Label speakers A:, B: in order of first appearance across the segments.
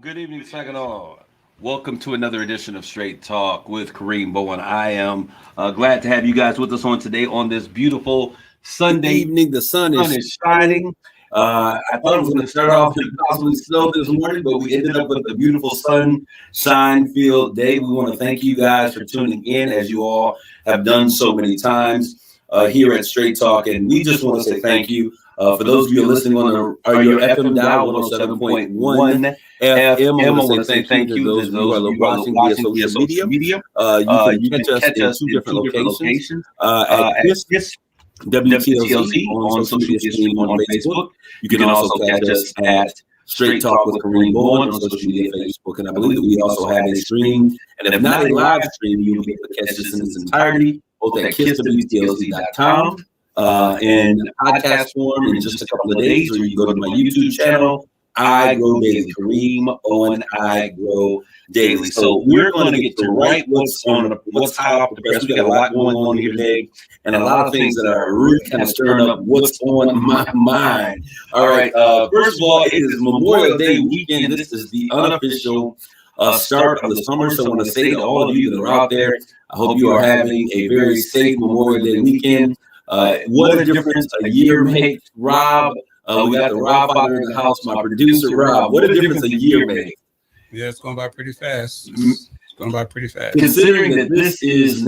A: Good evening, Saginaw. Welcome to another edition of Straight Talk with Kareem Bowen. I am glad to have you guys with us on today on this beautiful Sunday
B: evening. The sun
A: is shining. I thought it was going to start off with possibly snow this morning, but we ended up with a beautiful sunshine-filled day. We want to thank you guys for tuning in, as you all have done so many times here at Straight Talk, and we just want to say thank you. For those of you listening on your FM dial 107.1 FM, I want to say thank you. Those who are watching via social media. You can catch us in two different locations at this WTLZ on social media stream on Facebook. You can also catch us at Straight Talk with Kareem Bowen on social media, Facebook, and I believe that we also have a stream. And if not a live stream, you'll be able to catch this in its entirety, both at kisswtlz.com in podcast form in just a couple of days, or you can go to my YouTube channel, I Grow Daily, Kareem Bowen, I Grow Daily. So we're going to get to what's hot off the press. We got a lot going on here today, and a lot of things that are really kind of stirring up what's on my mind. All right. First of all, it is Memorial Day weekend. This is the unofficial start of the summer. So I want to say to all of you that are out there, I hope you are having a very safe Memorial Day weekend. What a difference a year makes, Rob. We got the Rob father in the house, my producer, Rob. What a difference a year makes.
C: Yeah, it's going by pretty fast. It's going by pretty fast.
A: Considering that this is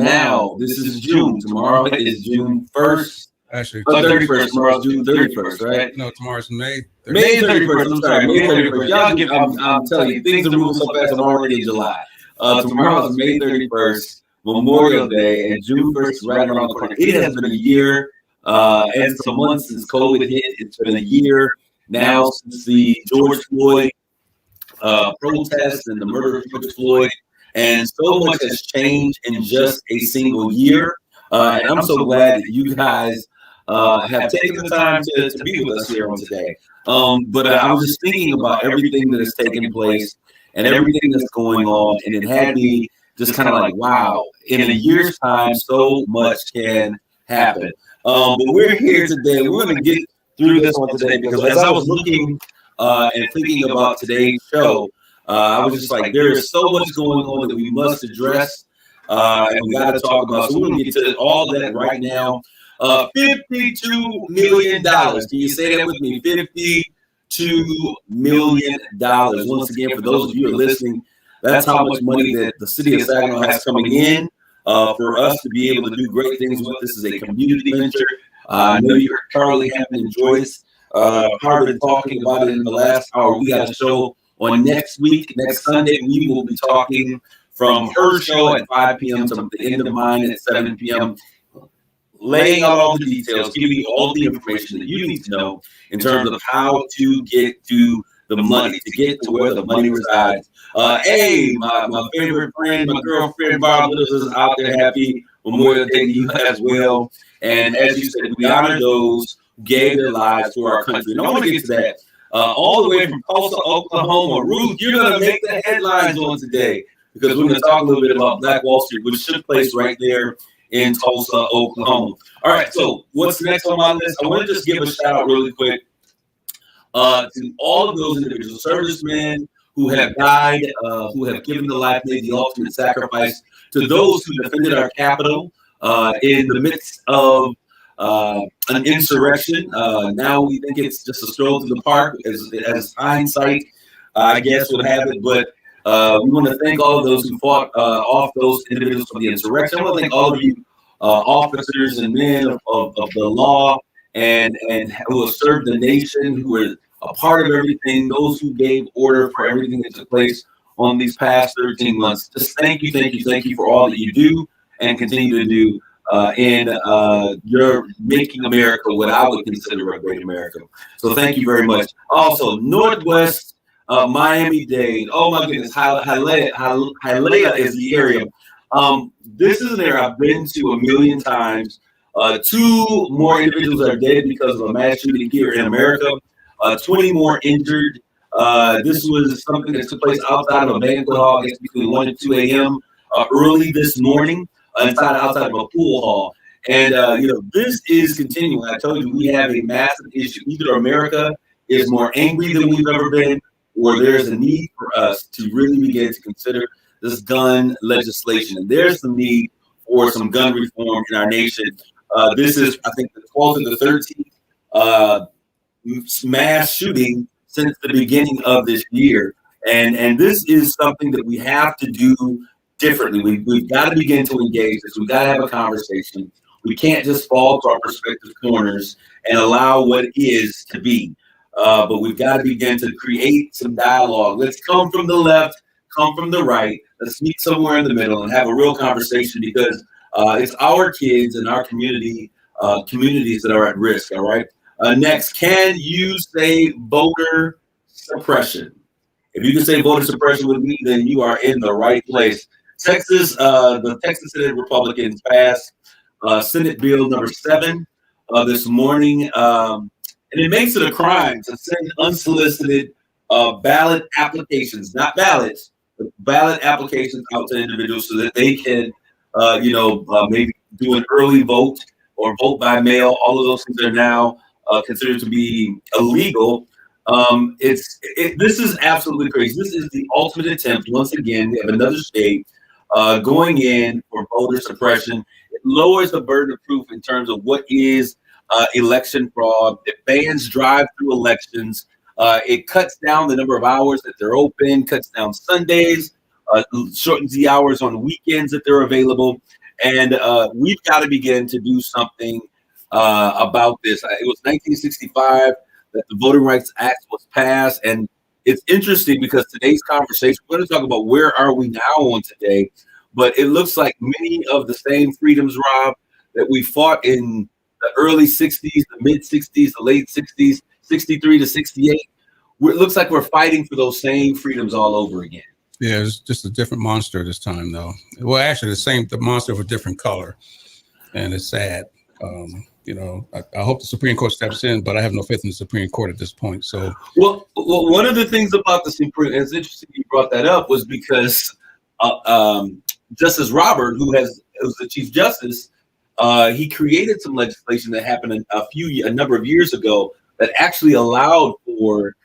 A: June. Tomorrow is June 1st.
C: Actually,
A: 31st. Tomorrow's June 31st, right?
C: No, tomorrow's May 31st.
A: May 31st. I'm sorry, May 31st. I'm telling you, things are moving so fast. I'm already in July. Tomorrow's May 31st, Memorial Day, and June 1st is right around the corner. It has been a year. And some months since COVID hit. It's been a year now since the George Floyd protests and the murder of George Floyd, and so much has changed in just a single year. And I'm so glad that you guys have taken the time to be with us here on today. But I was just thinking about everything that has taken place and everything that's going on, and it had me just kind of like, wow, in a year's time, so much can happen. But we're here today. We're going to get through this one today because as I was looking and thinking about today's show, I was just like, there is so much going on that we must address and we got to talk about. So we're going to get to all that right now. $52 million. Can you say that with me? $52 million. Once again, for those of you who are listening, that's how much money that the city of Saginaw has coming in. For us to be able to do great things with this is a community venture. I know you heard Charlie, Hampton, and Joyce Harvard talking about it in the last hour. We got a show on next week. Next Sunday, we will be talking from her show at 5 p.m. to the end of mine at 7 p.m., laying out all the details, giving you all the information that you need to know in terms of how to get to the money, to get to where the money resides. Hey, my favorite friend, my girlfriend, Bob Littles is out there. Happy Memorial Day to you as well. And as you said, we honor those who gave their lives for our country. And I want to get to that. All the way from Tulsa, Oklahoma. Ruth, you're going to make the headlines on today because we're going to talk a little bit about Black Wall Street, which took place right there in Tulsa, Oklahoma. All right, so what's next on my list? I want to just give a shout out really quick to all of those individuals, servicemen who have died, who have given their life, made the ultimate sacrifice, to those who defended our capital in the midst of an insurrection. Now we think it's just a stroll to the park, as hindsight, I guess, would have it. But we want to thank all of those who fought off those individuals for the insurrection. I want to thank all of you officers and men of the law and who have served the nation, who were a part of everything, those who gave order for everything that took place on these past 13 months. Just thank you for all that you do and continue to do in your making America what I would consider a great America. So thank you very much. Also, Northwest Miami-Dade. Oh my goodness, Hialeah is the area. This is an area I've been to a million times. 2 more individuals are dead because of a mass shooting here in America. 20 more injured. This was something that took place outside of a banquet hall, I guess between 1 and 2 a.m. Early this morning, outside of a pool hall. And, this is continuing. I told you we have a massive issue. Either America is more angry than we've ever been, where there's a need for us to really begin to consider this gun legislation. And there's some need for some gun reform in our nation. This is, I think, the 12th and the 13th mass shooting since the beginning of this year. And this is something that we have to do differently. We've got to begin to engage this. We've got to have a conversation. We can't just fall to our respective corners and allow what is to be. But we've got to begin to create some dialogue. Let's come from the left, come from the right. Let's meet somewhere in the middle and have a real conversation, because it's our kids and our communities that are at risk. All right. Next, can you say voter suppression? If you can say voter suppression with me, then you are in the right place. Texas, the Texas Senate Republicans passed Senate Bill number 7 this morning, and it makes it a crime to send unsolicited ballot applications, not ballots, but ballot applications out to individuals so that they can, maybe do an early vote or vote by mail. All of those things are now considered to be illegal. This is absolutely crazy. This is the ultimate attempt. Once again, we have another state going in for voter suppression. It lowers the burden of proof in terms of what is election fraud. It bans drive-through elections. It cuts down the number of hours that they're open, cuts down Sundays, shortens the hours on weekends that they're available. And we've got to begin to do something about this. It was 1965 that the Voting Rights Act was passed. And it's interesting because today's conversation, we're going to talk about where are we now on today, but it looks like many of the same freedoms, Rob, that we fought in the early 60s, the mid 60s, the late 60s, 63 to 68. It looks like we're fighting for those same freedoms all over again.
C: Yeah, it's just a different monster this time, though. Well, actually, the monster of a different color, and it's sad. I hope the Supreme Court steps in, but I have no faith in the Supreme Court at this point. So,
A: well, one of the things about the Supreme, it's interesting you brought that up, was because Justice Robert, who was the Chief Justice, he created some legislation that happened a number of years ago that actually allowed for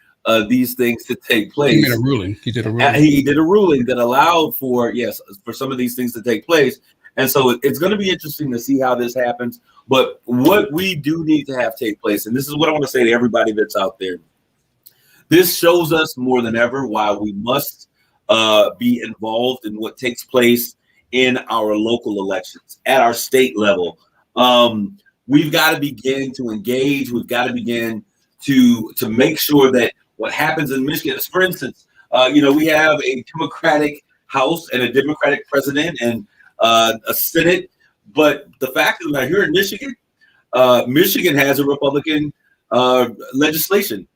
A: these things to take place.
C: He made a ruling. He did a ruling.
A: He did a ruling that allowed for some of these things to take place. And so it's going to be interesting to see how this happens. But what we do need to have take place, and this is what I want to say to everybody that's out there, this shows us more than ever why we must be involved in what takes place in our local elections, at our state level. We've got to begin to engage. We've got to begin to make sure that what happens in Michigan, for instance, we have a Democratic House and a Democratic president and a Senate. But the fact is that here in Michigan, Michigan has a Republican legislative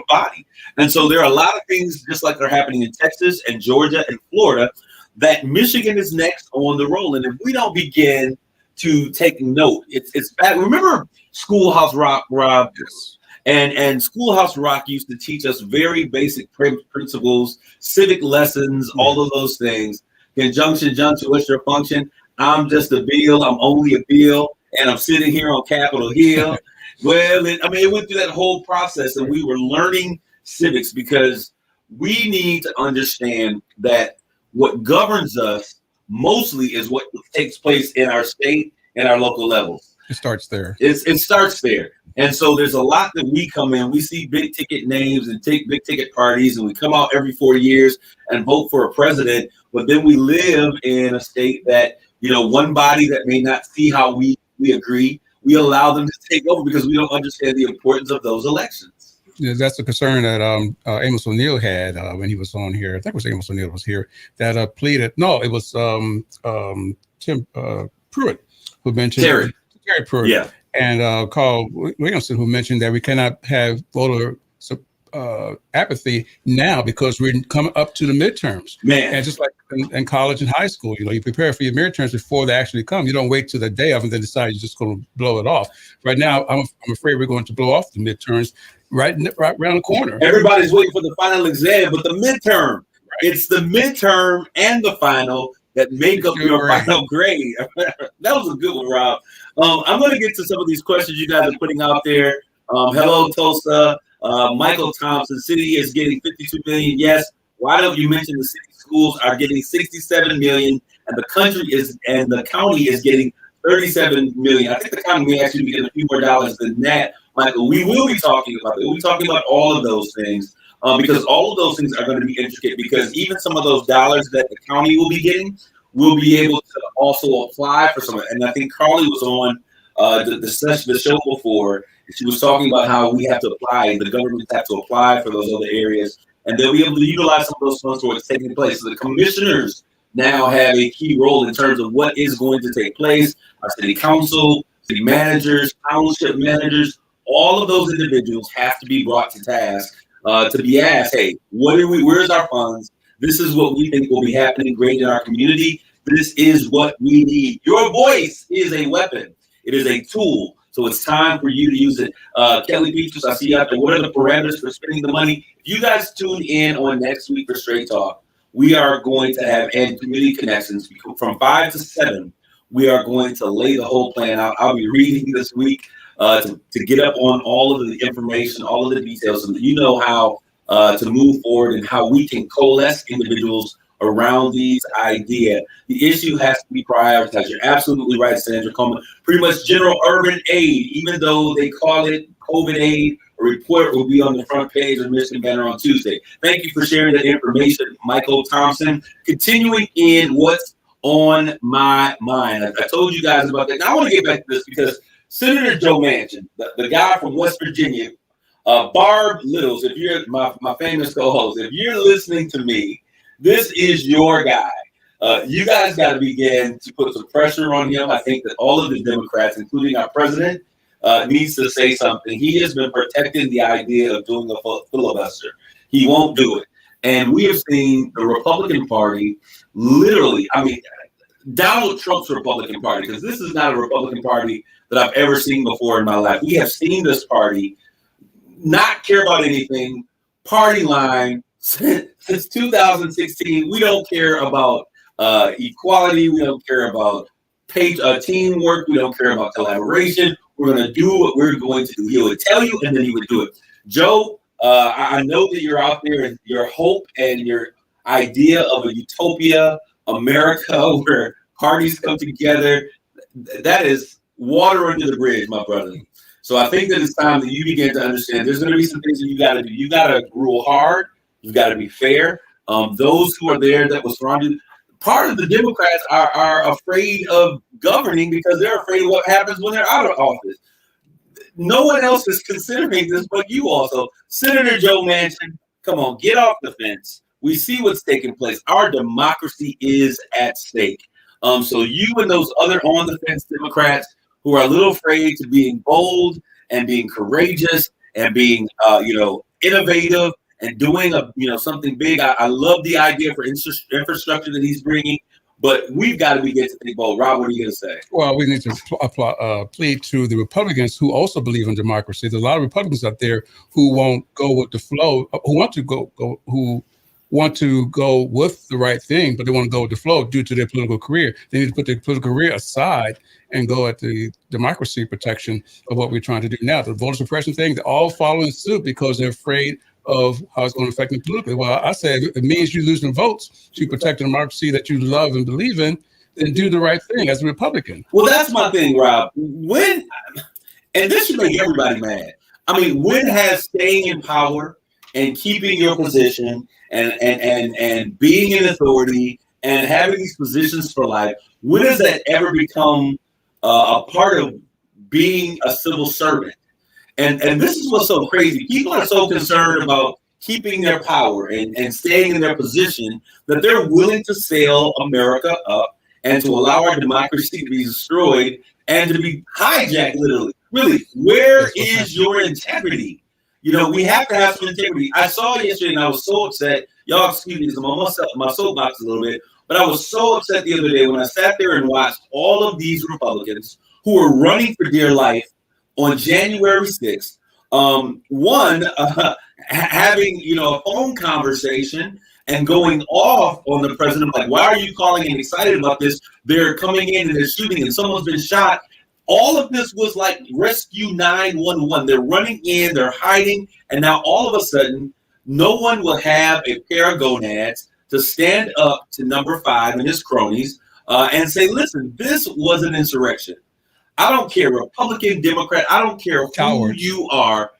A: body. And so there are a lot of things just like are happening in Texas and Georgia and Florida that Michigan is next on the roll. And if we don't begin to take note, it's bad. Remember Schoolhouse Rock, Rob?
C: Yes.
A: And Schoolhouse Rock used to teach us very basic principles, civic lessons, all of those things. Conjunction, junction, what's your function? I'm just a bill. I'm only a bill, and I'm sitting here on Capitol Hill. Well, it went through that whole process, and we were learning civics because we need to understand that what governs us mostly is what takes place in our state and our local levels.
C: It starts there.
A: It starts there. And so there's a lot that we come in, we see big ticket names and take big ticket parties, and we come out every 4 years and vote for a president. But then we live in a state that, one body that may not see how we agree, we allow them to take over because we don't understand the importance of those elections.
C: Yeah, that's a concern that Amos O'Neill had when he was on here. I think it was Amos O'Neill was here that pleaded. No, it was Tim Pruitt who mentioned
A: Terry
C: Pruitt.
A: Yeah.
C: And Carl Williamson, who mentioned that we cannot have voter apathy now because we're coming up to the midterms. Man. And just like in college and high school, you prepare for your midterms before they actually come. You don't wait till the day of and then decide you're just going to blow it off. Right now, I'm afraid we're going to blow off the midterms right around the corner.
A: Everybody's waiting for the final exam, but the midterm, it's the midterm and the final that make up your final grade. That was a good one, Rob. I'm going to get to some of these questions you guys are putting out there. Hello, Tulsa. Michael Thompson, city is getting 52 million. Yes. Why don't you mention the city schools are getting 67 million, and the county is getting 37 million. I think the county may actually be getting a few more dollars than that, Michael. We will be talking about it. We'll be talking about all of those things because all of those things are going to be intricate. Because even some of those dollars that the county will be getting, will be able to also apply for some. And I think Carly was on the show before. She was talking about how we have to apply, the governments have to apply for those other areas, and they'll be able to utilize some of those funds for what's taking place. So the commissioners now have a key role in terms of what is going to take place. Our city council, city managers, township managers, all of those individuals have to be brought to task to be asked, hey, where's our funds? This is what we think will be happening great in our community. This is what we need. Your voice is a weapon. It is a tool. So it's time for you to use it. Kelly Peaches, I see you out there. What are the parameters for spending the money? If you guys tune in on next week for Straight Talk, we are going to have community connections from 5 to 7. We are going to lay the whole plan out. I'll be reading this week to get up on all of the information, all of the details, so that you know how to move forward and how we can coalesce individuals around these ideas. The issue has to be prioritized. You're absolutely right, Sandra Coleman. Pretty much general urban aid, even though they call it COVID aid, a report will be on the front page of Michigan Banner on Tuesday. Thank you for sharing that information, Michael Thompson. Continuing in what's on my mind. I told you guys about that. Now I want to get back to this because Senator Joe Manchin, the guy from West Virginia, Barb Littles, if you're my famous co-host, if you're listening to me, this is your guy. You guys got to begin to put some pressure on him. I think that all of the Democrats, including our president, needs to say something. He has been protecting the idea of doing a filibuster. He won't do it. And we have seen the Republican Party literally, Donald Trump's Republican Party, because this is not a Republican Party that I've ever seen before in my life. We have seen this party not care about anything, party line, since 2016, we don't care about equality. We don't care about teamwork. We don't care about collaboration. We're going to do what we're going to do. He would tell you, and then he would do it. Joe, I know that you're out there, and your hope and your idea of a utopia, America, where parties come together, that is water under the bridge, my brother. So I think that it's time that you begin to understand there's going to be some things that you got to do. You got to rule hard. You've got to be fair. Those who are there that was surrounded, part of the Democrats are afraid of governing because they're afraid of what happens when they're out of office. No one else is considering this but you also. Senator Joe Manchin, come on, get off the fence. We see what's taking place. Our democracy is at stake. So you and those other on the fence Democrats who are a little afraid to being bold and being courageous and being, innovative, and doing something big. I love the idea for infrastructure that he's bringing, but we've got to begin to think, well, Rob, what are you going to say?
C: Well, we need to plead to the Republicans who also believe in democracy. There's a lot of Republicans out there who won't go with the flow, who want to go with the right thing, but they want to go with the flow due to their political career. They need to put their political career aside and go at the democracy protection of what we're trying to do now. The voter suppression thing, they're all following suit because they're afraid of how it's going to affect them politically. Well, I say if it means you losing votes to protect the democracy that you love and believe in, then do the right thing as a Republican.
A: Well, that's my thing, Rob. And this should make everybody mad. When has staying in power and keeping your position and being in authority and having these positions for life, when does that ever become a part of being a civil servant? And this is what's so crazy. People are so concerned about keeping their power and staying in their position that they're willing to sail America up and to allow our democracy to be destroyed and to be hijacked, literally. Really, where is your integrity? We have to have some integrity. I saw yesterday and I was so upset. Y'all excuse me, because I'm on my soapbox a little bit, but I was so upset the other day when I sat there and watched all of these Republicans who were running for dear life on January 6th, having a phone conversation and going off on the president, like, why are you calling and excited about this? They're coming in and they're shooting and someone's been shot. All of this was like Rescue 911. They're running in, they're hiding, and now all of a sudden, no one will have a pair of gonads to stand up to number 5 and his cronies and say, listen, this was an insurrection. I don't care, Republican, Democrat, I don't care who you are.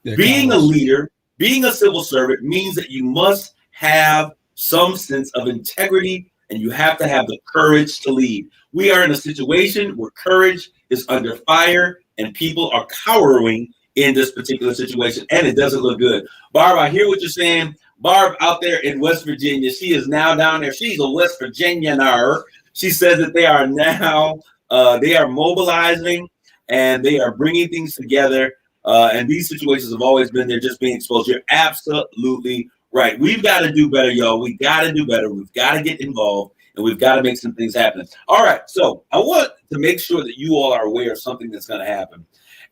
A: Being a leader, being a civil servant means that you must have some sense of integrity, and you have to have the courage to lead. We are in a situation where courage is under fire and people are cowering in this particular situation, and it doesn't look good. Barb, I hear what you're saying. Barb out there in West Virginia, she is now down there. She's a West Virginianer. She says that they are now, they are mobilizing and they are bringing things together. And these situations have always been there, just being exposed. You're absolutely right. We've got to do better, y'all. We got to do better. We've got to get involved, and we've got to make some things happen. All right. So I want to make sure that you all are aware of something that's going to happen.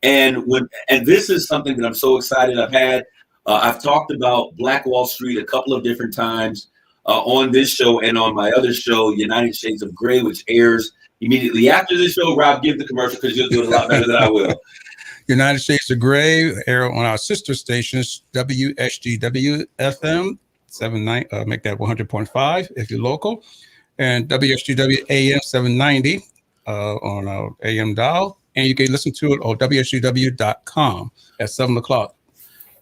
A: And this is something that I'm so excited. I've talked about Black Wall Street a couple of different times on this show and on my other show, United Shades of Gray, which airs immediately after this show. Rob, give the commercial because you'll do it a lot better than I will.
C: United Shades of Gray air on our sister stations, WSGW FM 79, make that 100.5 if you're local, and WSGW AM 790 on our AM dial. And you can listen to it on WSGW.com at 7 o'clock.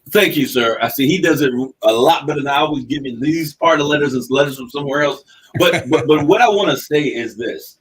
A: Thank you, sir. I see he does it a lot better than I always give me these part of letters as letters from somewhere else. But what I want to say is this.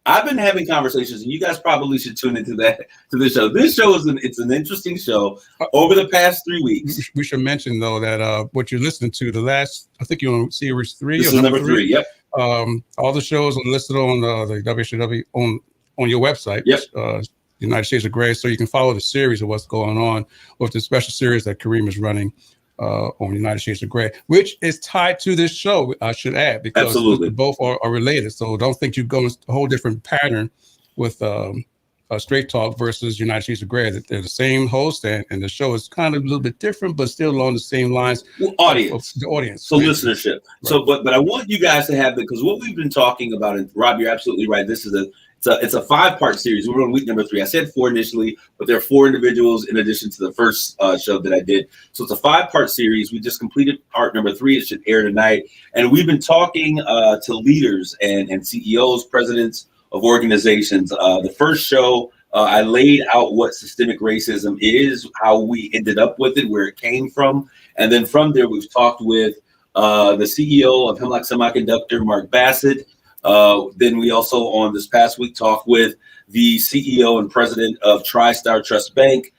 A: I've been having conversations, and you guys probably should tune into this show. This show is it's an interesting show over the past 3 weeks.
C: We should mention though that what you're listening to, the last, I think you're on series 3.
A: This is number 3. Yep.
C: All the shows are listed on the WSGW on your website.
A: Yep.
C: United Shades of Gray, so you can follow the series of what's going on with the special series that Kareem is running on United Shades of Gray, which is tied to this show, I should add, because
A: absolutely
C: both are related. So don't think you go a whole different pattern with Straight Talk versus United Shades of Gray. They're the same host, and the show is kind of a little bit different, but still along the same lines.
A: The audience.
C: So
A: listenership. Right. So, but I want you guys to have because what we've been talking about, and Rob, you're absolutely right. This is it's a 5-part series. We're on week number 3. I said 4 initially, but there are 4 individuals in addition to the first show that I did. So it's a 5-part series. We just completed part number 3. It should air tonight. And we've been talking to leaders and CEOs, presidents of organizations. The first show, I laid out what systemic racism is, how we ended up with it, where it came from. And then from there, we've talked with the CEO of Hemlock Semiconductor, Mark Bassett. Then we also on this past week talked with the CEO and president of TriStar Trust Bank,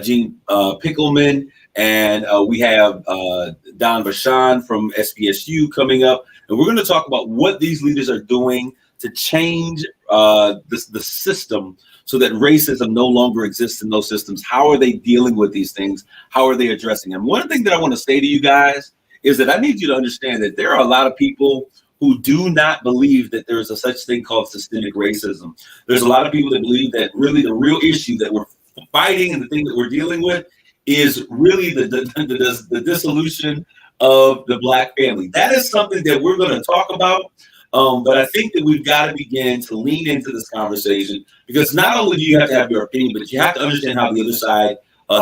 A: Gene Pickelman, and we have Don Vachon from SPSU coming up. And we're going to talk about what these leaders are doing to change the system so that racism no longer exists in those systems. How are they dealing with these things? How are they addressing them? One thing that I want to say to you guys is that I need you to understand that there are a lot of people who do not believe that there is a such thing called systemic racism. There's a lot of people that believe that really the real issue that we're fighting and the thing that we're dealing with is really the dissolution of the Black family. That is something that we're going to talk about. But I think that we've got to begin to lean into this conversation because not only do you have to have your opinion, but you have to understand how the other side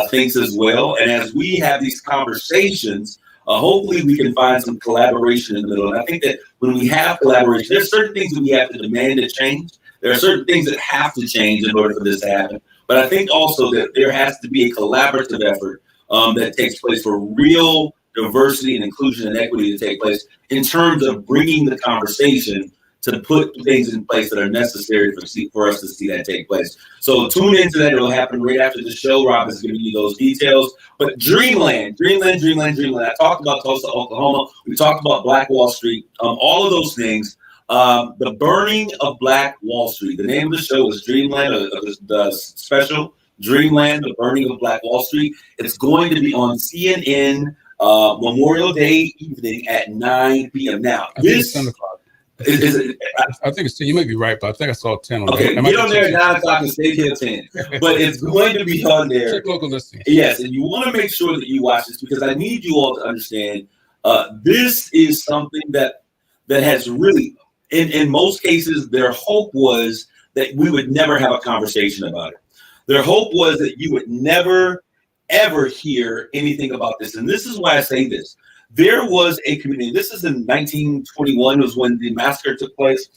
A: thinks as well. And as we have these conversations, hopefully we can find some collaboration in the middle. And I think that when we have collaboration, there's certain things that we have to demand to change. There are certain things that have to change in order for this to happen. But I think also that there has to be a collaborative effort that takes place for real diversity and inclusion and equity to take place in terms of bringing the conversation to put things in place that are necessary for us to see that take place. So tune into that. It'll happen right after the show. Rob is giving you those details. But Dreamland. I talked about Tulsa, Oklahoma. We talked about Black Wall Street. All of those things. The burning of Black Wall Street. The name of the show is Dreamland, the special Dreamland, the burning of Black Wall Street. It's going to be on CNN Memorial Day evening at 9 p.m. Now, this
C: 10 o'clock.
A: I
C: think it's 10. You may be right, but I think I saw 10 on
A: okay, get on there at 9 o'clock and stay here at 10. But it's going to be on there.
C: Check local listings.
A: Yes, and you want to make sure that you watch this because I need you all to understand this is something that has really, in most cases, their hope was that we would never have a conversation about it. Their hope was that you would never, ever hear anything about this. And this is why I say this. There was a community, this is in 1921 was when the massacre took place,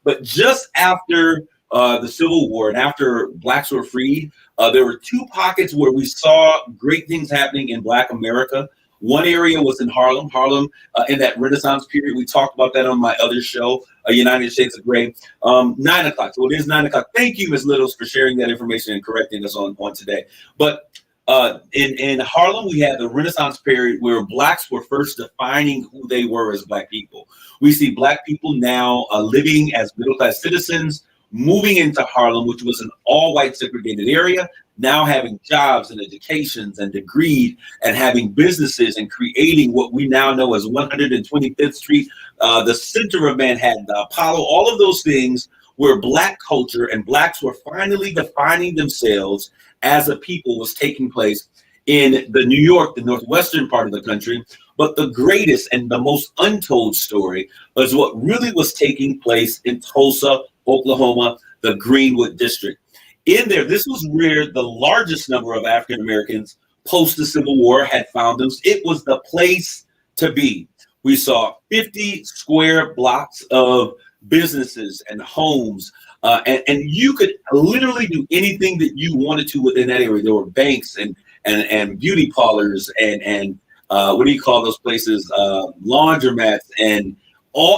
A: but just after the Civil War and after blacks were freed, there were two pockets where we saw great things happening in Black America. One area was in Harlem. In that Renaissance period, we talked about that on my other show, United Shades of Gray. 9 o'clock. So it is 9 o'clock. Thank you, Ms. Littles, for sharing that information and correcting us on today. But in Harlem, we had the Renaissance period where blacks were first defining who they were as Black people. We see Black people now living as middle-class citizens, moving into Harlem, which was an all-white segregated area, now having jobs and educations and degrees and having businesses and creating what we now know as 125th Street, the center of Manhattan, the Apollo, all of those things where Black culture and blacks were finally defining themselves as a people was taking place in the New York, the northwestern part of the country. But the greatest and the most untold story was what really was taking place in Tulsa, Oklahoma, the Greenwood district. In there, this was where the largest number of African Americans post the Civil War had found them. It was the place to be. We saw 50 square blocks of businesses and homes, and you could literally do anything that you wanted to within that area. There were banks and beauty parlors and what do you call those places? Laundromats and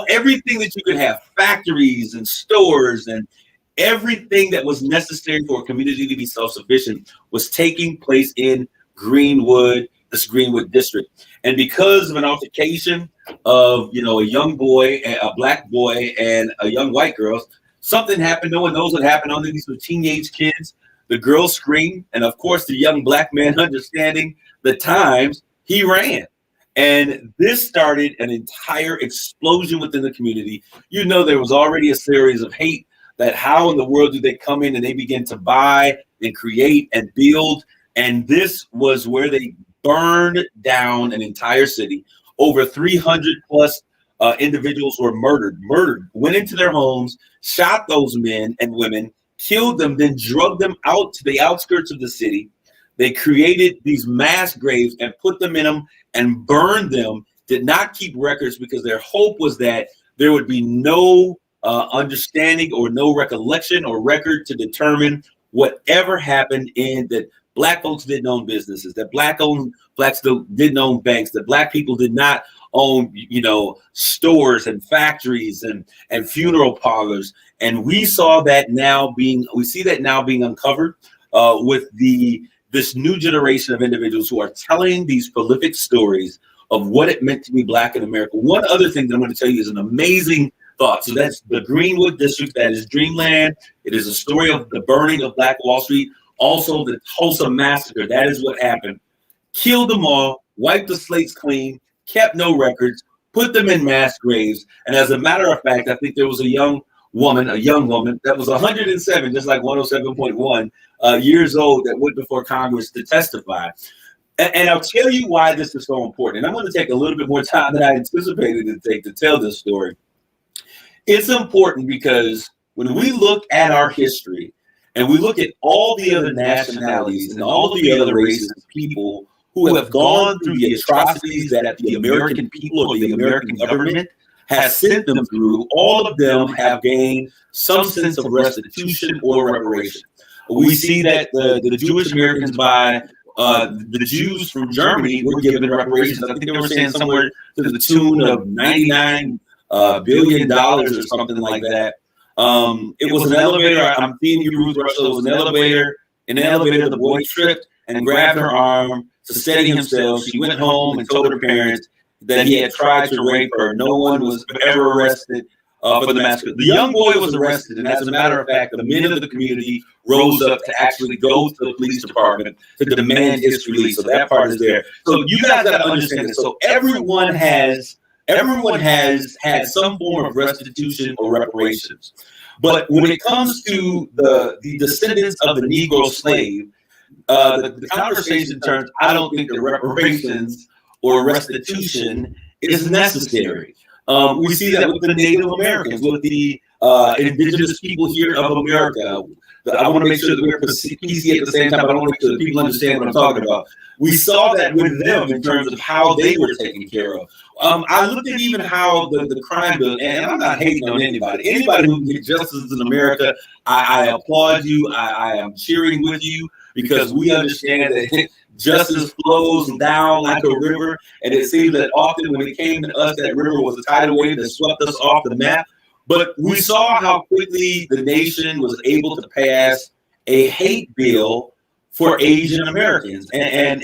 A: everything that you could have, factories and stores and everything that was necessary for a community to be self-sufficient was taking place in Greenwood, this Greenwood district. And because of an altercation of, a young boy, a Black boy and a young white girl, something happened. No one knows what happened. Only these were teenage kids. The girl screamed. And of course, the young Black man, understanding the times, he ran. And this started an entire explosion within the community. There was already a series of hate that how in the world do they come in and they begin to buy and create and build. And this was where they burned down an entire city. Over 300 plus individuals were murdered, went into their homes, shot those men and women, killed them, then drugged them out to the outskirts of the city. They created these mass graves and put them in them and burned them, did not keep records because their hope was that there would be no understanding or no recollection or record to determine whatever happened in that. Black folks didn't own businesses, that blacks didn't own banks, that Black people did not own, stores and factories and funeral parlors. And we see that now being uncovered with this new generation of individuals who are telling these prolific stories of what it meant to be Black in America. One other thing that I'm going to tell you is an amazing thought. So that's the Greenwood district. That is dreamland. It is a story of the burning of Black Wall Street. Also, the Tulsa Massacre, that is what happened. Killed them all, wiped the slates clean, kept no records, put them in mass graves. And as a matter of fact, I think there was a young woman that was 107, just like 107.1 years old, that went before Congress to testify. And I'll tell you why this is so important. And I'm going to take a little bit more time than I anticipated it to take to tell this story. It's important because when we look at our history, and we look at all the other nationalities and all the other races of people who have gone through the atrocities that the American people or the American government has sent them through, all of them have gained some sense of restitution or reparation. We see that the Jewish Americans by the Jews from Germany were given reparations. I think they were saying somewhere to the tune of $99 billion or something like that. It was an elevator. I'm seeing you, Ruth Russell. It was an elevator. In the elevator, the boy tripped and grabbed her arm to steady himself. She went home and told her parents that he had tried to rape her. No one was ever arrested for the massacre. The young boy was arrested, and as a matter of fact, the men of the community rose up to actually go to the police department to demand his release. So that part is there. So you guys got to understand this. So everyone has had some form of restitution or reparations. But when it comes to the descendants of the Negro slave, the conversation turns, I don't think that reparations or restitution is necessary. We see that with the Native Americans, with the indigenous people here of America. I want to make sure that we're PC at the same time, but I want to make sure that people understand what I'm talking about. We saw that with them in terms of how they were taken care of. I looked at even how the crime bill, and I'm not hating on anybody. Anybody who can get justice in America, I applaud you. I am cheering with you because we understand that justice flows down like a river. And it seems that often when it came to us, that river was a tidal wave that swept us off the map. But we saw how quickly the nation was able to pass a hate bill for Asian Americans. And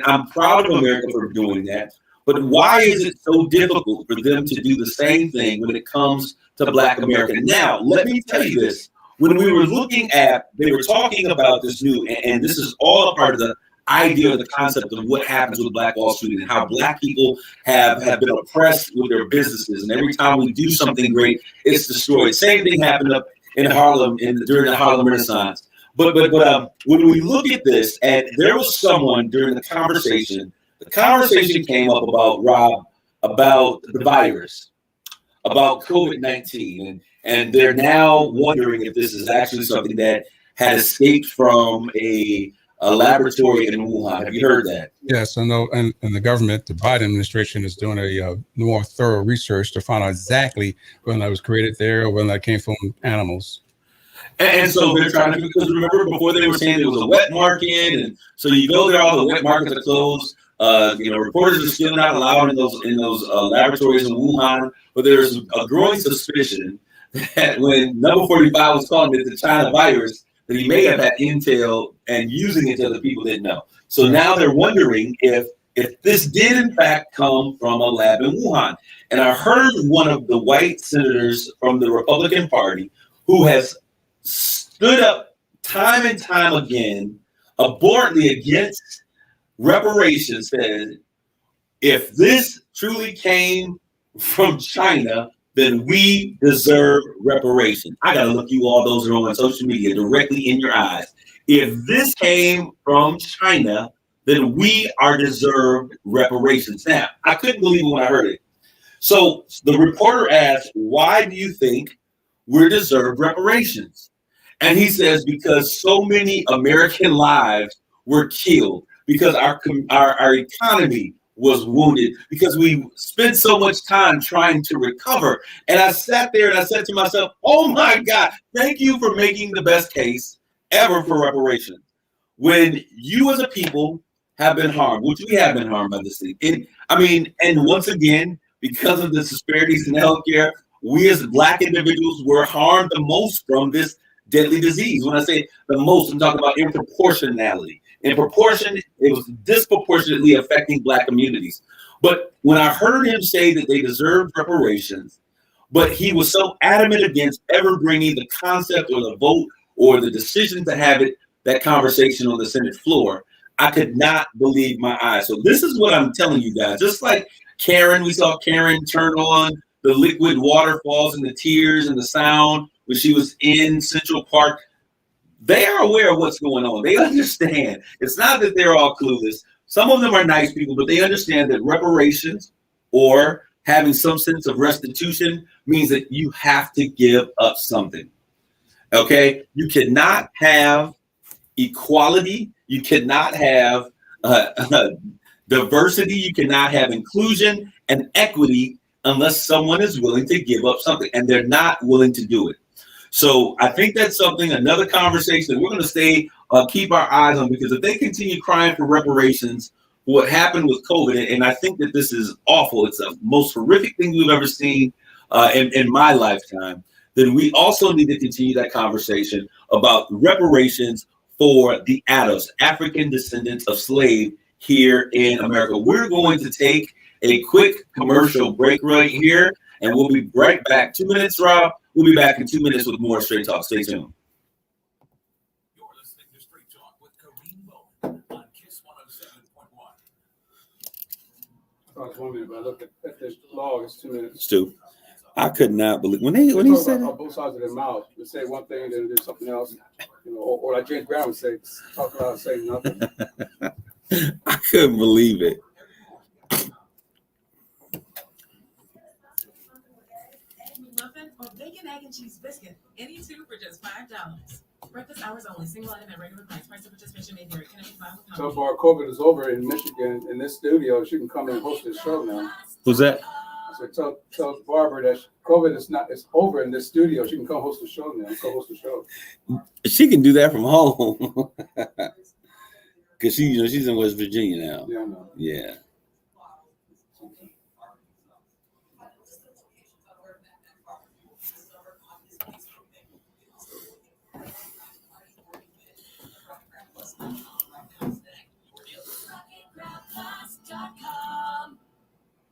A: I'm proud of America for doing that. But why is it so difficult for them to do the same thing when it comes to Black America? Now, let me tell you this. When we were looking at, they were talking about this new, and this is all a part of the idea of the concept of what happens with Black Wall Street and how Black people have been oppressed with their businesses. And every time we do something great, it's destroyed. Same thing happened up in Harlem during the Harlem Renaissance. But when we look at this, and there was someone during the conversation came up about, Rob, about the virus, about COVID-19. And they're now wondering if this is actually something that had escaped from a laboratory in Wuhan. Have you heard that?
C: Yes, I know. And the government, the Biden administration, is doing a more thorough research to find out exactly when that was created there or when that came from animals.
A: And so they're trying to, because remember before they were saying it was a wet market, and so you go there, all the wet markets are closed. Reporters are still not allowed in those laboratories in Wuhan. But there's a growing suspicion that when number 45 was calling it the China virus, that he may have had intel and using it to other people didn't know. So now they're wondering if this did in fact come from a lab in Wuhan. And I heard one of the white senators from the Republican Party who has stood up time and time again, abhorrently against reparations, said, if this truly came from China, then we deserve reparations. I gotta look you all those who are on social media directly in your eyes. If this came from China, then we are deserved reparations. Now, I couldn't believe it when I heard it. So the reporter asked, why do you think we're deserved reparations? And he says, because so many American lives were killed, because our economy was wounded, because we spent so much time trying to recover. And I sat there and I said to myself, oh my God, thank you for making the best case ever for reparations. When you as a people have been harmed, which we have been harmed by this thing. And once again, because of the disparities in healthcare, we as Black individuals were harmed the most from this deadly disease. When I say the most, I'm talking about in proportionality. In proportion, it was disproportionately affecting Black communities. But when I heard him say that they deserved reparations, but he was so adamant against ever bringing the concept or the vote or the decision to have that conversation on the Senate floor, I could not believe my eyes. So this is what I'm telling you guys. Just like Karen, we saw Karen turn on the liquid waterfalls and the tears and the sound when she was in Central Park. They are aware of what's going on. They understand. It's not that they're all clueless. Some of them are nice people, but they understand that reparations or having some sense of restitution means that you have to give up something. Okay? You cannot have equality. You cannot have diversity. You cannot have inclusion and equity unless someone is willing to give up something, and they're not willing to do it. So I think that's another conversation that we're going to keep our eyes on, because if they continue crying for reparations, what happened with COVID, and I think that this is awful, it's the most horrific thing we've ever seen in my lifetime, then we also need to continue that conversation about reparations for the ADOS, African descendants of slave here in America. We're going to take a quick commercial break right here, and we'll be right back. 2 minutes, Rob. We'll be back in 2 minutes with more Straight Talk. Stay tuned.
B: You're listening to Straight Talk with Kareem Bowen on KISS 107.1.
C: I was 1 minute, but I looked at this log. It's 2 minutes.
A: Stu, I could not believe when he said
C: on both sides of their mouth. They say one thing and then do something else, or like James Brown would say, talk about saying nothing.
A: I couldn't believe it.
D: Muffin or bacon bacon, egg, and cheese biscuit. Any two for just $5. Breakfast hours only. Single item at regular price. Price of participation may vary. Can I be found?
C: So far, COVID is over in Michigan. In this studio, she can come and host this show now.
A: Who's that?
C: So tell Barbara that COVID is not. It's over in this studio. She can come host the show now. Co-host the show.
A: She can do that from home. Cause she's in West Virginia now.
C: Yeah, I know.
A: Yeah.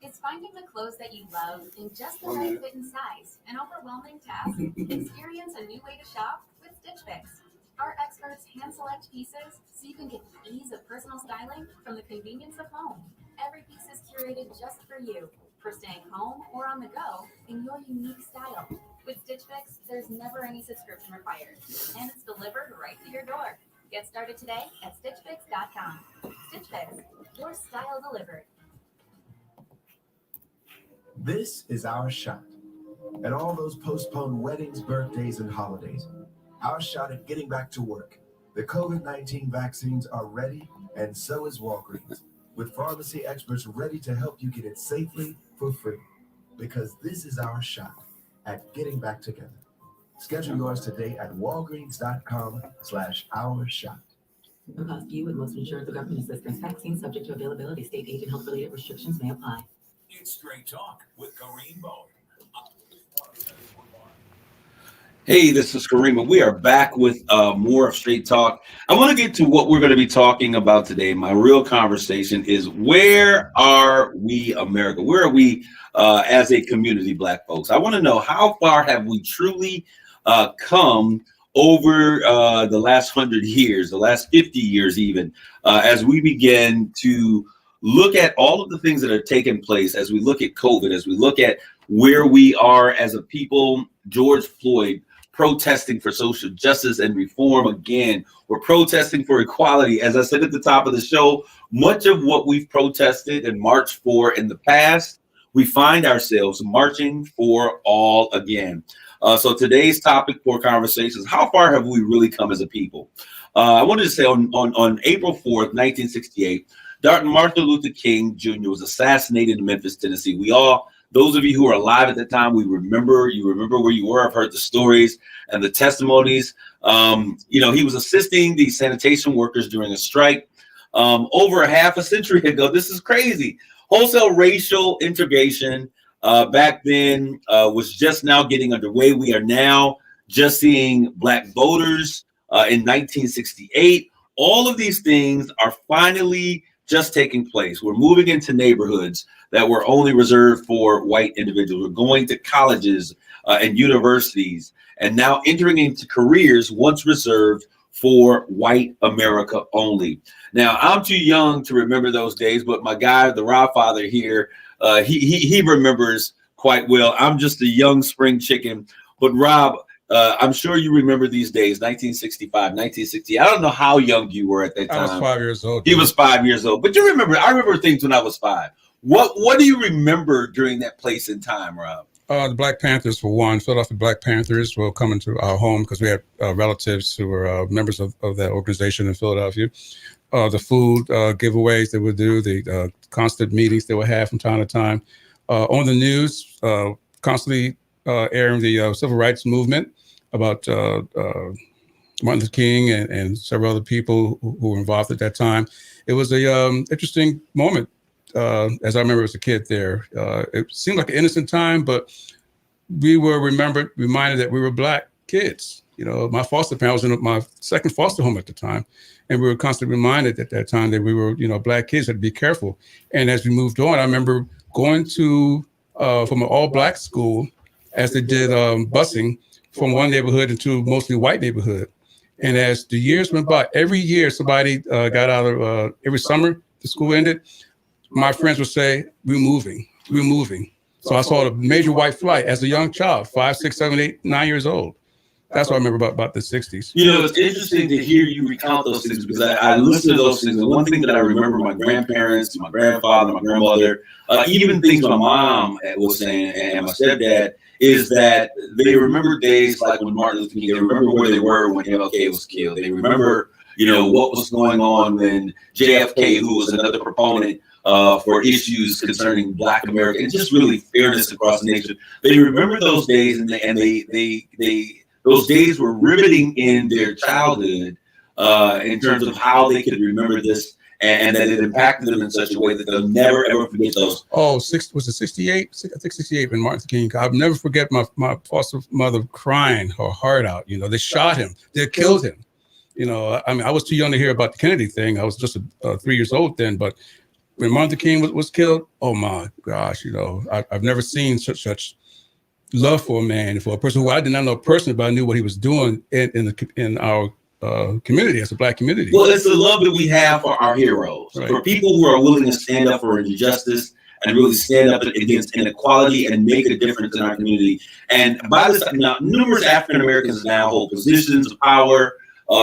E: Is finding the clothes that you love in just the right fit and size an overwhelming task? Experience a new way to shop with Stitch Fix. Our experts hand select pieces so you can get the ease of personal styling from the convenience of home. Every piece is curated just for you, for staying home or on the go in your unique style. With Stitch Fix, there's never any subscription required, and it's delivered right to your door. Get started today at StitchFix.com. Stitch Fix, your style delivered.
F: This is our shot at all those postponed weddings, birthdays, and holidays. Our shot at getting back to work. The COVID-19 vaccines are ready, and so is Walgreens, with pharmacy experts ready to help you get it safely for free. Because this is our shot at getting back together. Schedule yours today at walgreens.com/our shot.
D: No cost to you with most insurance or government assistance. Vaccine subject to availability. State, age, and health-related restrictions may apply.
B: It's Straight Talk with Kareem Bowen.
A: Hey, this is Kareem, and we are back with more of Straight Talk. I want to get to what we're going to be talking about today. My real conversation is, where are we, America? Where are we as a community, Black folks? I want to know, how far have we truly come over the last 100 years, the last 50 years even, as we begin to look at all of the things that are taking place, as we look at COVID, as we look at where we are as a people. George Floyd protesting for social justice and reform again. We're protesting for equality. As I said at the top of the show, much of what we've protested and marched for in the past, we find ourselves marching for all again. So today's topic for conversation is, how far have we really come as a people? I wanted to say on April 4th, 1968, Dr. Martin Luther King Jr. was assassinated in Memphis, Tennessee. We all, those of you who are alive at the time, you remember where you were. I've heard the stories and the testimonies. He was assisting the sanitation workers during a strike over a half a century ago. This is crazy. Wholesale racial integration back then was just now getting underway. We are now just seeing Black voters in 1968. All of these things are finally just taking place. We're moving into neighborhoods that were only reserved for white individuals. We're going to colleges and universities, and now entering into careers once reserved for white America only. Now, I'm too young to remember those days, but my guy, the Rob father here, he remembers quite well. I'm just a young spring chicken, but Rob, I'm sure you remember these days, 1965, 1960. I don't know how young you were at that time.
C: I was 5 years old.
A: He was 5 years old, but you remember, I remember things when I was 5. What do you remember during that place in time, Rob?
C: The Black Panthers, for one. Philadelphia Black Panthers were coming to our home because we had relatives who were members of that organization in Philadelphia. The food giveaways they would do, the constant meetings they would have from time to time. On the news, constantly airing the civil rights movement about Martin Luther King and several other people who were involved at that time. It was a interesting moment. As I remember as a kid there, it seemed like an innocent time, but we were reminded that we were Black kids. My foster parents was in my second foster home at the time, and we were constantly reminded at that time that we were, Black kids, had to be careful. And as we moved on, I remember going to from an all-Black school, as they did busing from one neighborhood into mostly white neighborhood. And as the years went by, every year somebody got out of every summer the school ended. My friends would say, we're moving. So I saw the major white flight as a young child, 5, 6, 7, 8, 9 years old. That's what I remember about the 60s.
A: It's interesting to hear you recount those things, because I listen to those things. And one thing that I remember, my grandparents, my grandfather, my grandmother, even things my mom was saying and my stepdad, is that they remember days like when Martin Luther King. They remember where they were when MLK was killed. They remember, what was going on when JFK, who was another proponent for issues concerning Black America and just really fairness across the nation. They remember those days, and those days were riveting in their childhood in terms of how they could remember this. And that it impacted them in such a way that they'll never, ever forget those.
C: Was it 68? I think 68 when Martin Luther King. I'll never forget my foster mother crying her heart out. They shot him. They killed him. I was too young to hear about the Kennedy thing. I was just 3 years old then. But when Martin Luther King was killed, oh my gosh, I've never seen such love for a man, for a person who I did not know personally, but I knew what he was doing in our community, as a Black community.
A: Well, it's the love that we have for our heroes, right. For people who are willing to stand up for injustice and really stand up against inequality and make a difference in our community. And by this time, now, numerous African Americans now hold positions of power,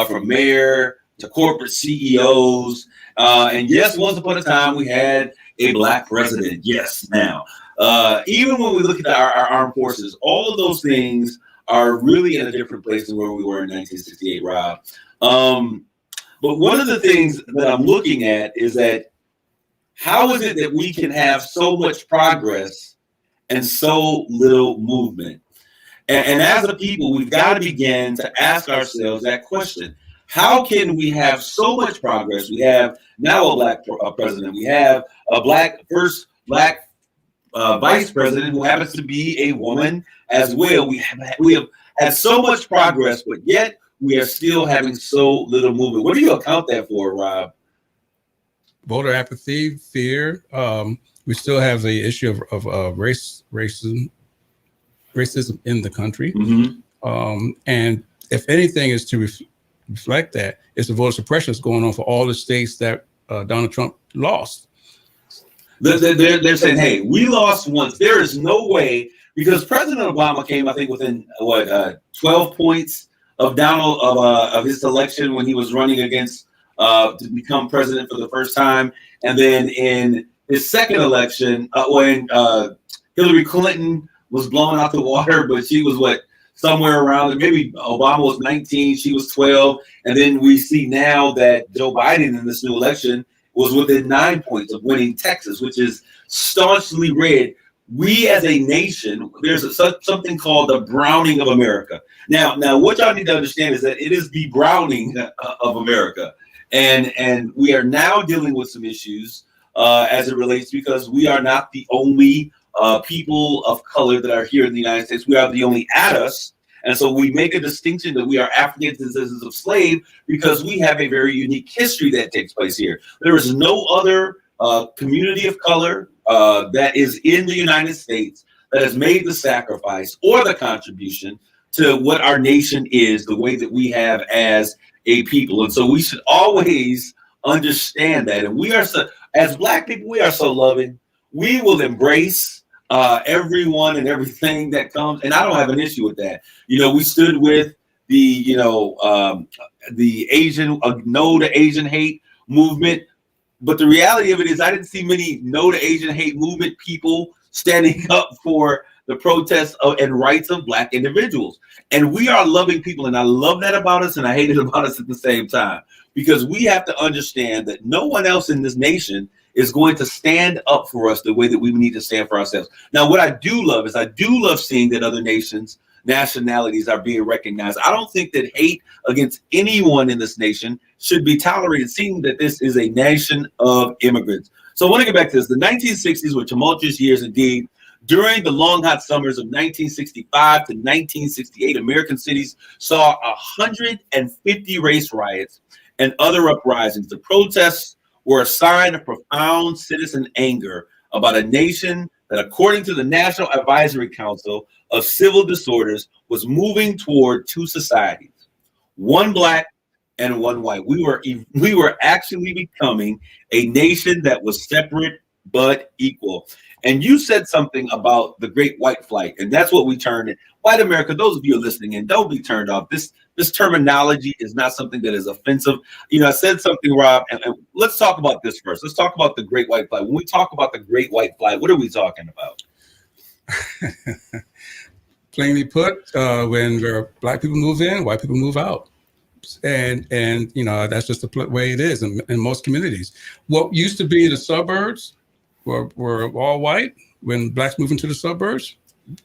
A: from mayor to corporate CEOs. And yes, once upon a time, we had a Black president. Yes, now. Even when we look at our armed forces, all of those things are really in a different place than where we were in 1968, Rob. But one of the things that I'm looking at is that how is it that we can have so much progress and so little movement? And as a people, we've got to begin to ask ourselves that question. How can we have so much progress? We have now a Black president. We have a first Black vice president who happens to be a woman as well. We have had so much progress, but yet we are still having so little movement. What do you account that for, Rob?
C: Voter apathy, fear. We still have the issue of racism in the country. Mm-hmm. And if anything is to reflect that, it's the voter suppression that's going on for all the states that Donald Trump lost.
A: They're saying, hey, we lost once. There is no way, because President Obama came, I think, within 12 points of of his election when he was running against to become president for the first time. And then in his second election, when Hillary Clinton was blown out the water, but she was somewhere around, maybe Obama was 19, she was 12. And then we see now that Joe Biden in this new election was within 9 points of winning Texas, which is staunchly red. We as a nation, there's something called the browning of America. Now, what y'all need to understand is that it is the browning of America. And we are now dealing with some issues as it relates, because we are not the only people of color that are here in the United States. We are the only ADUS. And so we make a distinction that we are African descendants of slave because we have a very unique history that takes place here. There is no other community of color that is in the United States that has made the sacrifice or the contribution to what our nation is, the way that we have as a people. And so we should always understand that. And we are as Black people, we are so loving. We will embrace everyone and everything that comes, and I don't have an issue with that. We stood with the Asian no to Asian hate movement, but the reality of it is I didn't see many no to Asian hate movement people standing up for the protests and rights of Black individuals. And we are loving people, and I love that about us, and I hate it about us at the same time, because we have to understand that no one else in this nation is going to stand up for us the way that we need to stand for ourselves. Now, what I do love is I do love seeing that other nationalities are being recognized. I don't think that hate against anyone in this nation should be tolerated, seeing that this is a nation of immigrants. So I want to get back to this. The 1960s were tumultuous years indeed. During the long, hot summers of 1965 to 1968, American cities saw 150 race riots and other uprisings. The protests were a sign of profound citizen anger about a nation that, according to the National Advisory Council of Civil Disorders, was moving toward two societies, one Black and one white. We were actually becoming a nation that was separate but equal. And you said something about the Great White Flight, and that's what we turned it. White America, those of you listening in, don't be turned off. This terminology is not something that is offensive. I said something, Rob, and let's talk about this first. Let's talk about the Great White Flight. When we talk about the Great White Flight, what are we talking about?
C: plainly put, when Black people move in, white people move out. And that's just the way it is in most communities. What used to be the suburbs were all white. When Blacks move into the suburbs,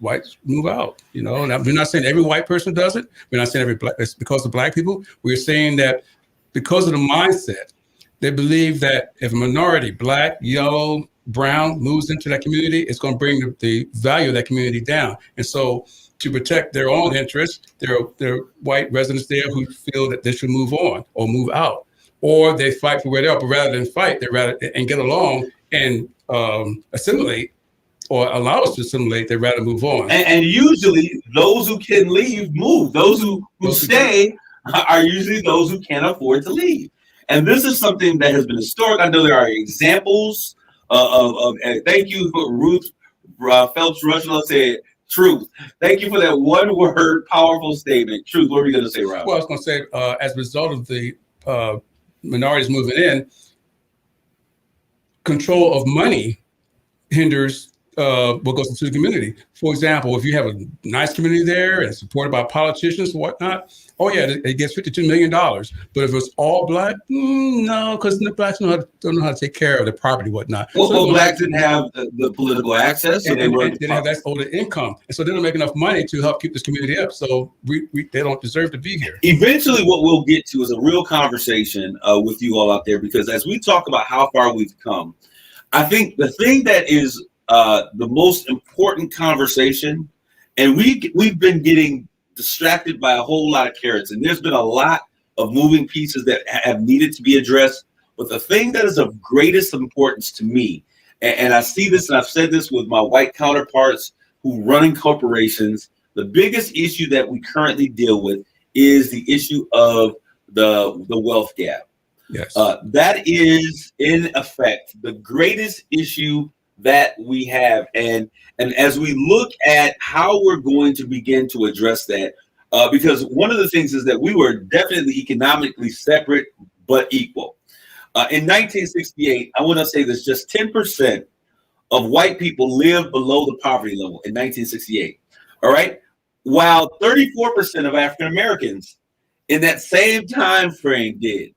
C: whites move out. Now, we're not saying every white person does it. We're not saying every Black. It's because of Black people. We're saying that because of the mindset, they believe that if a minority, Black, yellow, brown, moves into that community, it's going to bring the value of that community down. And so, to protect their own interests, there are white residents there who feel that they should move on or move out, or they fight for where they are. But rather than fight, they rather and get along and assimilate or allow us to assimilate, they rather move on.
A: And usually, those who can leave move. Those who stay are usually those who can't afford to leave. And this is something that has been historic. I know there are examples of thank you, Ruth Phelps Rushlow said. Truth. Thank you for that one word, powerful statement. Truth. What are we going to say, Rob?
C: Well, I was going to say, as a result of the minorities moving in, control of money hinders what goes into the community. For example, if you have a nice community there and supported by politicians and whatnot, oh yeah, it gets $52 million. But if it's all Black, no, because the Blacks don't know how to take care of the property, whatnot.
A: Well, Blacks didn't have the political access, so they didn't
C: have that older income, and so they don't make enough money to help keep this community up. So they don't deserve to be here.
A: Eventually, what we'll get to is a real conversation with you all out there, because as we talk about how far we've come, I think the thing that is the most important conversation, and we've been getting distracted by a whole lot of carrots, and there's been a lot of moving pieces that have needed to be addressed. But the thing that is of greatest importance to me, and I see this, and I've said this with my white counterparts who run in corporations, the biggest issue that we currently deal with is the issue of the wealth gap.
C: Yes,
A: that is in effect the greatest issue that we have, and as we look at how we're going to begin to address that, because one of the things is that we were definitely economically separate but equal. In 1968, I want to say this: just 10% of white people lived below the poverty level in 1968. All right, while 34% of African Americans in that same time frame did.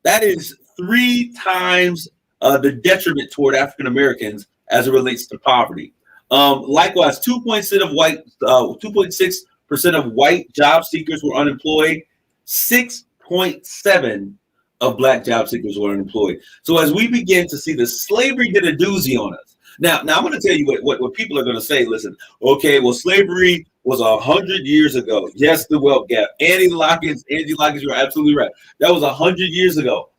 A: That is 3 times the detriment toward African Americans as it relates to poverty. Likewise, 2.6% of white job seekers were unemployed. 6.7% of Black job seekers were unemployed. So as we begin to see the slavery did a doozy on us. Now I'm going to tell you what people are going to say. Listen, okay, well, slavery was 100 years ago. Yes, the wealth gap. Angie Lockins, you're absolutely right. That was 100 years ago.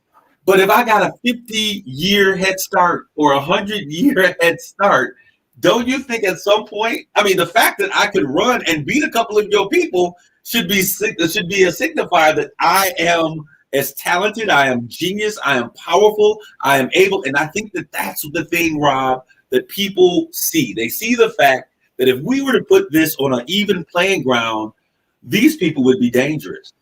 A: But if I got a 50-year head start or 100-year head start, don't you think at some point, I mean, the fact that I could run and beat a couple of your people should be a signifier that I am as talented, I am genius, I am powerful, I am able. And I think that that's the thing, Rob, that people see. They see the fact that if we were to put this on an even playing ground, these people would be dangerous.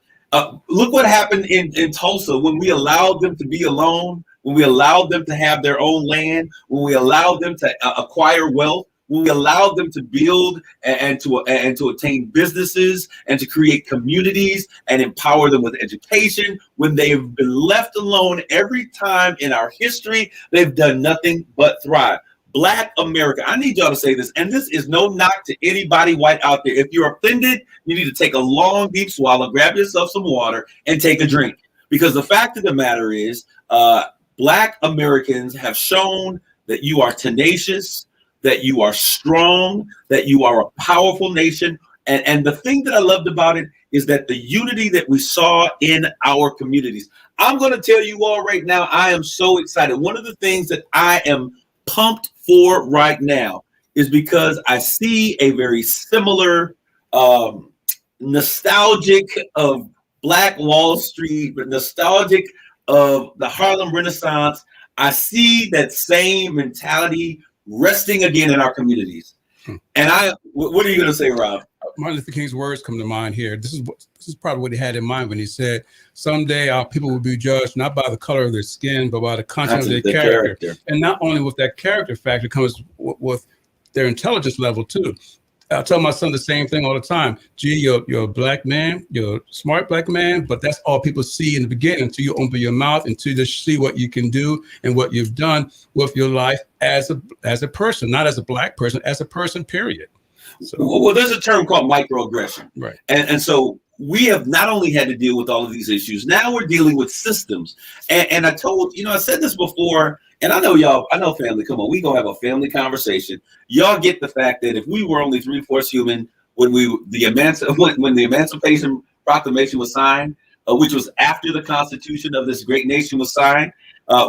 A: Look what happened in Tulsa when we allowed them to be alone, when we allowed them to have their own land, when we allowed them to acquire wealth, when we allowed them to build and to attain businesses and to create communities and empower them with education. When they've been left alone every time in our history, they've done nothing but thrive. Black America, I need y'all to say this, and this is no knock to anybody white out there. If you're offended, you need to take a long, deep swallow, grab yourself some water, and take a drink. Because the fact of the matter is, Black Americans have shown that you are tenacious, that you are strong, that you are a powerful nation. And the thing that I loved about it is that the unity that we saw in our communities. I'm going to tell you all right now, I am so excited. One of the things that I am pumped for right now is because I see a very similar nostalgic of Black Wall Street, but nostalgic of the Harlem Renaissance. I see that same mentality resting again in our communities. And what are you going to say, Rob?
C: Martin Luther King's words come to mind here. This is probably what he had in mind when he said, someday our people will be judged not by the color of their skin, but by the content of their character. And not only with that character factor comes with their intelligence level too. I tell my son the same thing all the time. Gee, you're a black man, you're a smart black man, but that's all people see in the beginning until you open your mouth, until you see what you can do and what you've done with your life as a person, not as a black person, as a person, period. So,
A: well, there's a term called microaggression.
C: Right.
A: And so we have not only had to deal with all of these issues, now we're dealing with systems. And I told, I said this before, and I know y'all, I know family, come on, we gonna have a family conversation. Y'all get the fact that if we were only 3/4 human when the Emancipation Proclamation was signed, which was after the Constitution of this great nation was signed,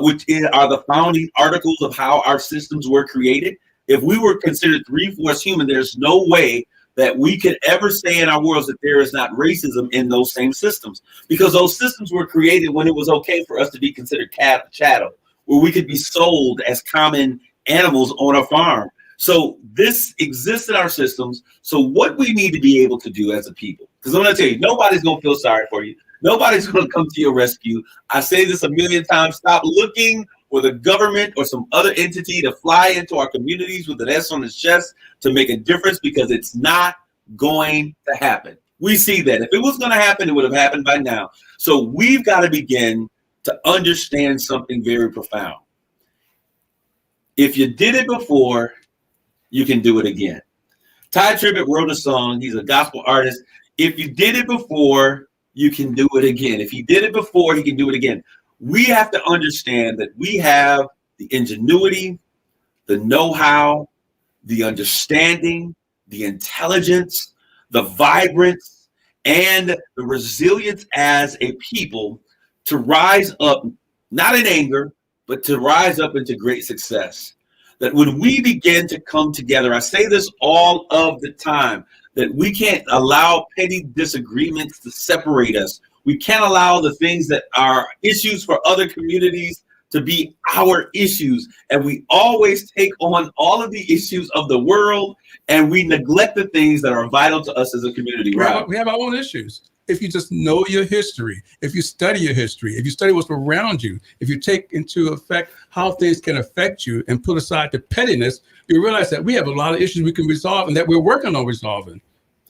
A: which are the founding articles of how our systems were created. If we were considered 3/4 human, there's no way that we could ever say in our worlds that there is not racism in those same systems, because those systems were created when it was okay for us to be considered chattel, where we could be sold as common animals on a farm. So this exists in our systems. So what we need to be able to do as a people, because I'm going to tell you, nobody's going to feel sorry for you. Nobody's going to come to your rescue. I say this a million times. Stop looking for the government or some other entity to fly into our communities with an S on its chest to make a difference, because it's not going to happen. We see that. If it was going to happen, it would have happened by now. So we've got to begin to understand something very profound. If you did it before, you can do it again. Ty Tribbett wrote a song. He's a gospel artist. If you did it before, you can do it again. If he did it before, he can do it again. We have to understand that we have the ingenuity, the know-how, the understanding, the intelligence, the vibrance, and the resilience as a people to rise up, not in anger, but to rise up into great success. That when we begin to come together, I say this all of the time, that we can't allow petty disagreements to separate us. We can't allow the things that are issues for other communities to be our issues. And we always take on all of the issues of the world, and we neglect the things that are vital to us as a community. Right?
C: We have our own issues. If you just know your history, if you study your history, if you study what's around you, if you take into effect how things can affect you and put aside the pettiness, you realize that we have a lot of issues we can resolve and that we're working on resolving.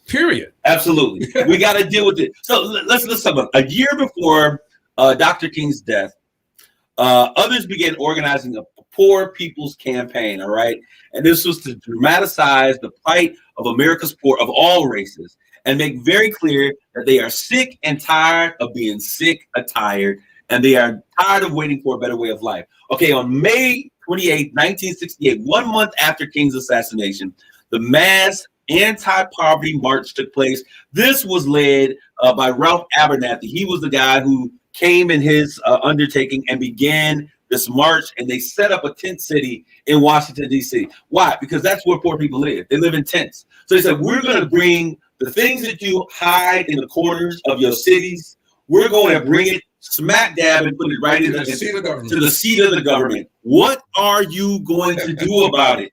C: Period.
A: Absolutely. We got to deal with it. So let's talk about a year before Dr. King's death. Others began organizing a poor people's campaign. All right. And this was to dramatize the plight of America's poor of all races and make very clear that they are sick and tired of being sick and tired, and they are tired of waiting for a better way of life. Okay. On May 28, 1968, 1 month after King's assassination, the mass anti-poverty march took place. This was led by Ralph Abernathy. He was the guy who came in his undertaking and began this march, and they set up a tent city in Washington, D.C. Why? Because that's where poor people live. They live in tents. So they said, we're going to bring the things that you hide in the corners of your cities, we're going to bring it smack dab and put it right into the seat of the government. What are you going to do about it?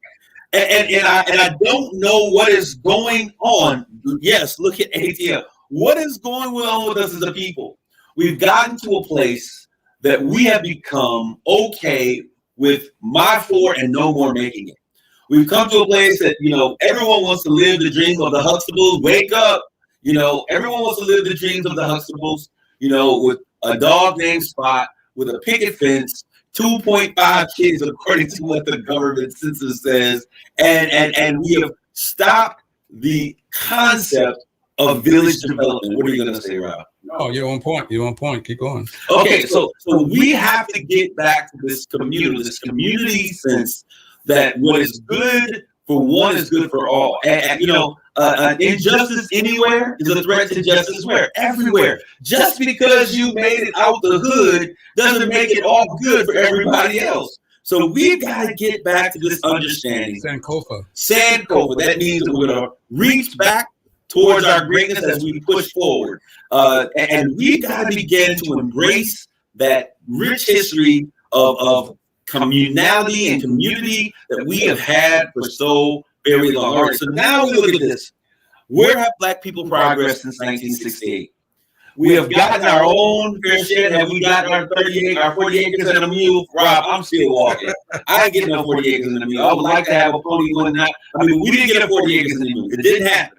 A: And I don't know what is going on. Yes, look at ATL. What is going on with us as a people? We've gotten to a place that we have become okay with my four and no more making it. We've come to a place that, everyone wants to live the dream of the Huxtables. Wake up. Everyone wants to live the dreams of the Huxtables, with a dog named Spot, with a picket fence, 2.5 kids, according to what the government census says. And we have stopped the concept of village development. What are you going to say, Rob?
C: Oh, you're on point. You're on point. Keep going.
A: Okay, so we have to get back to this community sense that what is good for one is good for all. And injustice anywhere is a threat to justice where? Everywhere. Just because you made it out the hood doesn't make it all good for everybody else. So we've got to get back to this understanding. Sankofa. That means that we're going to reach back towards our greatness as we push forward. And we've got to begin to embrace that rich history of communality and community that we have had for so very long. All right, so now we look at this. Where have Black people progressed since 1968? We have gotten our own fair share. Have we gotten our 40 acres and a mule? Rob, I'm still walking. I ain't getting no 40 acres and a mule. I would like to have a pony one night. I mean, we didn't get a 40 acres and a mule. It didn't happen.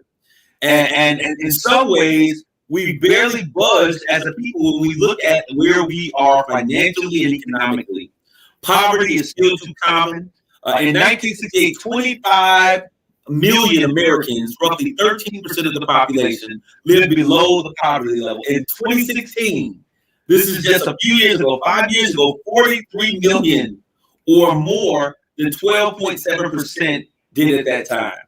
A: And in some ways, we barely budged as a people when we look at where we are financially and economically. Poverty is still too common. In 1968, 25 million Americans, roughly 13% of the population, lived below the poverty level. In 2016, this is just a few years ago, 5 years ago, 43 million or more than 12.7% did at that time.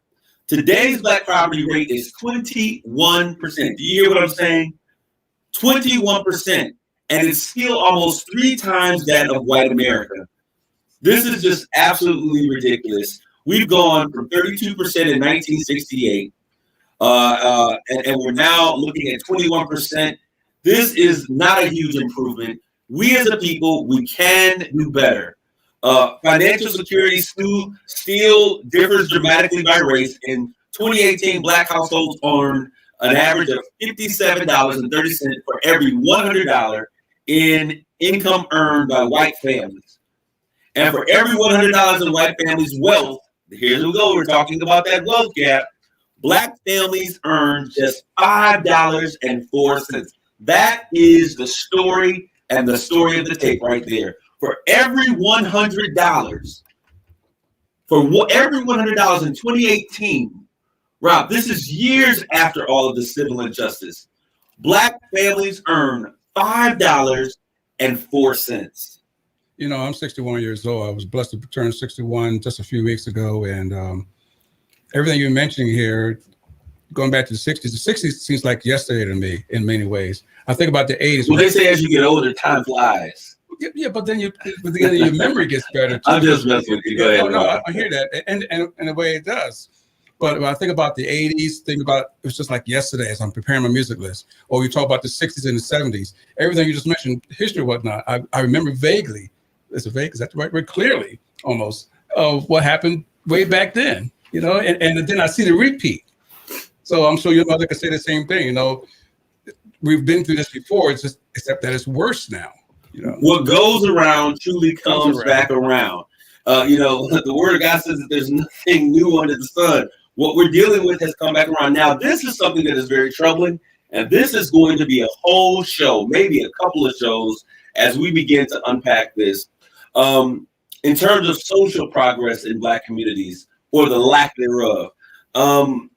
A: Today's Black poverty rate is 21%. Do you hear what I'm saying? 21%. And it's still almost 3 times that of white America. This is just absolutely ridiculous. We've gone from 32% in 1968, and we're now looking at 21%. This is not a huge improvement. We as a people, we can do better. Financial security still differs dramatically by race. In 2018, Black households earned an average of $57.30 for every $100 in income earned by white families. And for every $100 in white families' wealth, here we go, we're talking about that wealth gap, Black families earn just $5.04. That is the story and the story of the tape right there. For every $100, in 2018, Rob, this is years after all of the civil injustice, Black families earn $5.04.
C: You know, I'm 61 years old. I was blessed to turn 61 just a few weeks ago. And everything you're mentioning here, going back to the 60s seems like yesterday to me in many ways. I think about the 80s.
A: Well, they say as you get older, time flies.
C: Yeah, but then your memory gets better too.
A: I'm just messing with you. Go ahead.
C: No, I hear that. And in a way it does. But when I think about the 80s, think about it's just like yesterday as I'm preparing my music list. Or you talk about the 60s and the 70s. Everything you just mentioned, history and whatnot, I remember vaguely. Is that the right word? Clearly, almost, of what happened way back then, you know, and then I see the repeat. So I'm sure your mother could say the same thing, you know. We've been through this before, it's just except that it's worse now. You know,
A: what goes around truly comes back around. You know, the word of God says that there's nothing new under the sun. What we're dealing with has come back around. Now, this is something that is very troubling, and this is going to be a whole show, maybe a couple of shows, as we begin to unpack this. In terms of social progress in Black communities or the lack thereof. And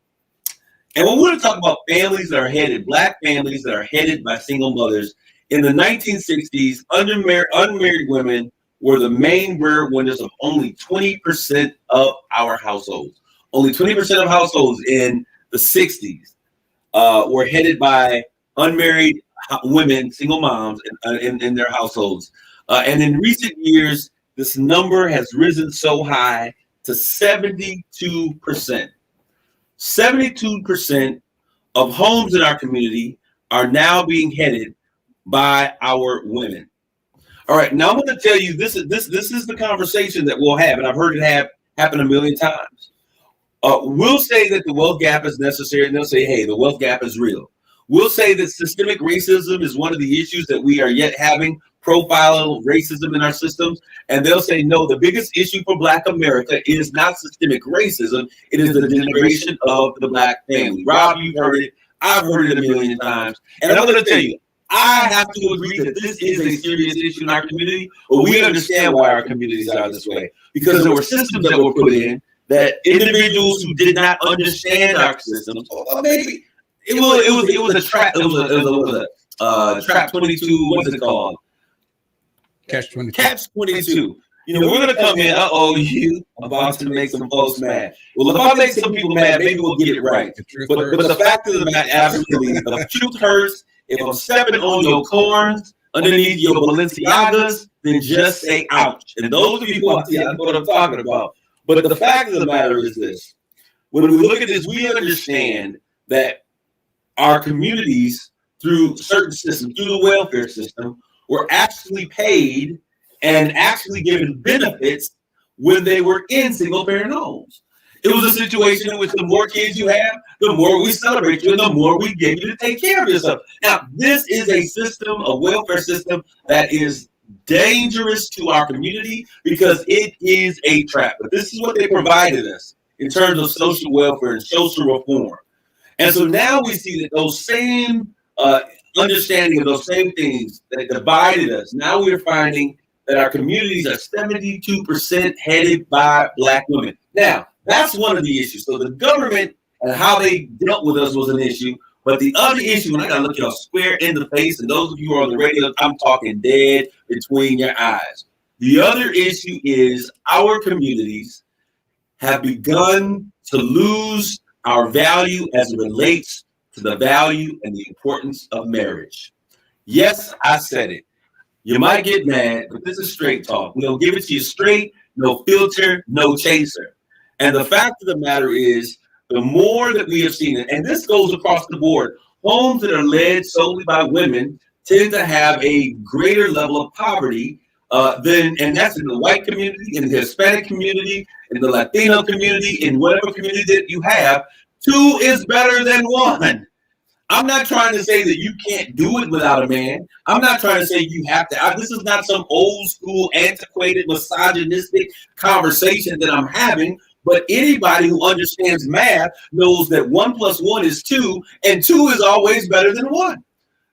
A: when we're going to talk about families that are headed, Black families that are headed by single mothers, in the 1960s, unmarried women were the main breadwinners of only 20% of our households. Only 20% of households in the 60s were headed by unmarried women, single moms in their households. And in recent years, this number has risen so high to 72%. 72% of homes in our community are now being headed by our women. All right, now I'm going to tell you this is the conversation that we'll have, and I've heard it happen a million times. We'll say that the wealth gap is necessary, and they'll say, hey, the wealth gap is real. We'll say that systemic racism is one of the issues that we are yet having, profile racism in our systems, and they'll say, no, the biggest issue for Black America is not systemic racism, it is the denigration of the Black family. Rob, you've heard it, I've heard it a million times, and I'm going to tell you, I have to agree that this is a serious issue in our community, but we understand why our communities are this way, because there were systems that were put in that individuals who did not understand our systems, or maybe it was a trap, it was a trap 22, what is it called?
C: Catch 22.
A: Catch 22. You know, we're going to come in, you about to make some folks mad. Well, if I make some people mad, maybe we'll get it right. But the fact of the matter, absolutely, the truth hurts. If I'm stepping on your corns underneath your Balenciagas, then just say ouch. And those of you who know what I'm talking about. But the fact of the matter is this. When we look at this, we understand that our communities, through certain systems, through the welfare system, were actually paid and actually given benefits when they were in single-parent homes. It was a situation in which the more kids you have, the more we celebrate you and the more we give you to take care of yourself. Now, this is a system, a welfare system that is dangerous to our community because it is a trap. But this is what they provided us in terms of social welfare and social reform. And so now we see that those same understanding of those same things that divided us, now we're finding that our communities are 72% headed by Black women. Now, that's one of the issues. So the government and how they dealt with us was an issue. But the other issue, and I gotta look y'all square in the face, and those of you who are on the radio, I'm talking dead between your eyes. The other issue is our communities have begun to lose our value as it relates to the value and the importance of marriage. Yes, I said it. You might get mad, but this is straight talk. We'll give it to you straight, no filter, no chaser. And the fact of the matter is, the more that we have seen it, and this goes across the board, homes that are led solely by women tend to have a greater level of poverty and that's in the white community, in the Hispanic community, in the Latino community, in whatever community that you have. Two is better than one. I'm not trying to say that you can't do it without a man. I'm not trying to say you have to. This is not some old school, antiquated, misogynistic conversation that I'm having. But anybody who understands math knows that 1 + 1 is 2, and 2 is always better than 1.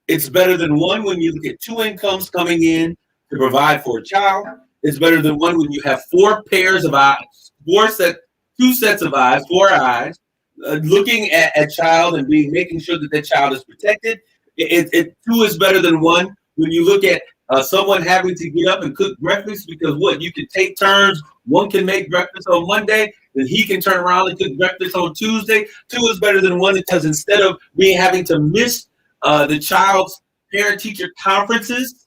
A: It's better than 1 when you look at 2 incomes coming in to provide for a child. It's better than 1 when you have 4 pairs of eyes, 2 sets of eyes, 4 eyes, looking at a child and making sure that child is protected. 2 is better than 1 when you look at someone having to get up and cook breakfast, because you can take turns. One can make breakfast on Monday, then he can turn around and cook breakfast on Tuesday. 2 is better than 1 because instead of having to miss the child's parent-teacher conferences,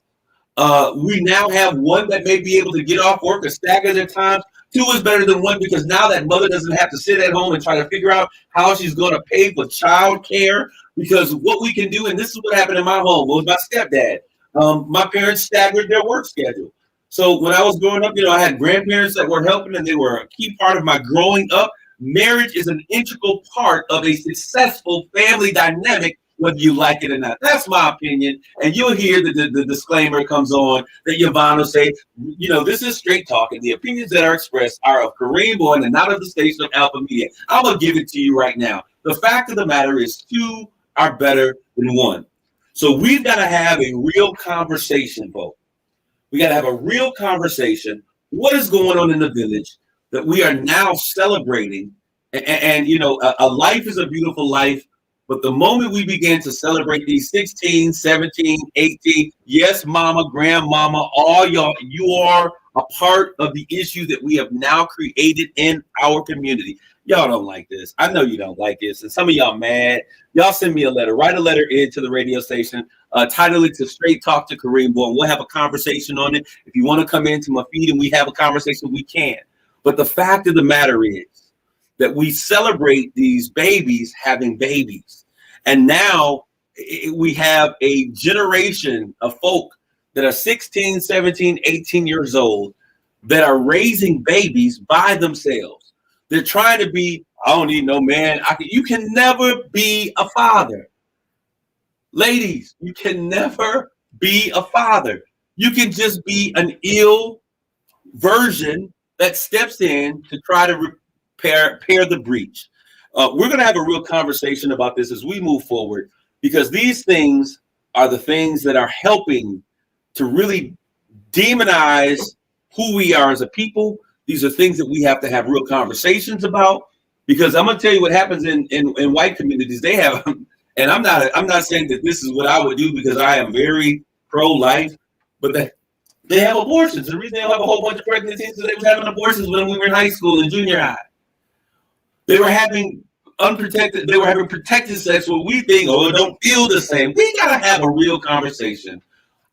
A: we now have one that may be able to get off work or stagger their times. 2 is better than 1 because now that mother doesn't have to sit at home and try to figure out how she's going to pay for child care. Because what we can do, and this is what happened in my home, was my stepdad. My parents staggered their work schedule. So when I was growing up, I had grandparents that were helping, and they were a key part of my growing up. Marriage is an integral part of a successful family dynamic, whether you like it or not. That's my opinion. And you'll hear the disclaimer comes on that Yvonne will say, this is straight talk, and the opinions that are expressed are of Kareem Bowen and not of the station of Alpha Media. I'm going to give it to you right now. The fact of the matter is 2 are better than 1. So we've got to have a real conversation, folks. We got to have a real conversation. What is going on in the village that we are now celebrating? And a life is a beautiful life. But the moment we begin to celebrate these 16, 17, 18, yes, mama, grandmama, all y'all, you are a part of the issue that we have now created in our community. Y'all don't like this. I know you don't like this. And some of y'all mad. Y'all send me a letter. Write a letter into the radio station. Title it to Straight Talk to Kareem Bowen. We'll have a conversation on it. If you want to come into my feed and we have a conversation, we can. But the fact of the matter is that we celebrate these babies having babies. And now we have a generation of folk that are 16, 17, 18 years old that are raising babies by themselves. They're trying to be, I don't need no man. You can never be a father. Ladies, you can never be a father. You can just be an ill version that steps in to try to repair the breach. We're going to have a real conversation about this as we move forward, because these things are the things that are helping to really demonize who we are as a people. These are things that we have to have real conversations about, because I'm going to tell you what happens in white communities. They have, and I'm not saying that this is what I would do because I am very pro-life, but they have abortions. The reason they have a whole bunch of pregnancies is they were having abortions when we were in high school and junior high. They were having protected sex where we think, it don't feel the same. We got to have a real conversation.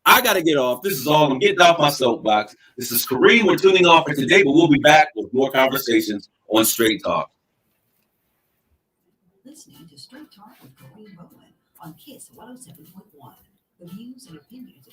A: I got to get off. This is all. I'm getting off my soapbox. This is Kareem. We're tuning off for today, but we'll be back with more conversations on Straight Talk.
G: Listening to Straight Talk with Kareem Bowen on KISS 107.1. The views and opinions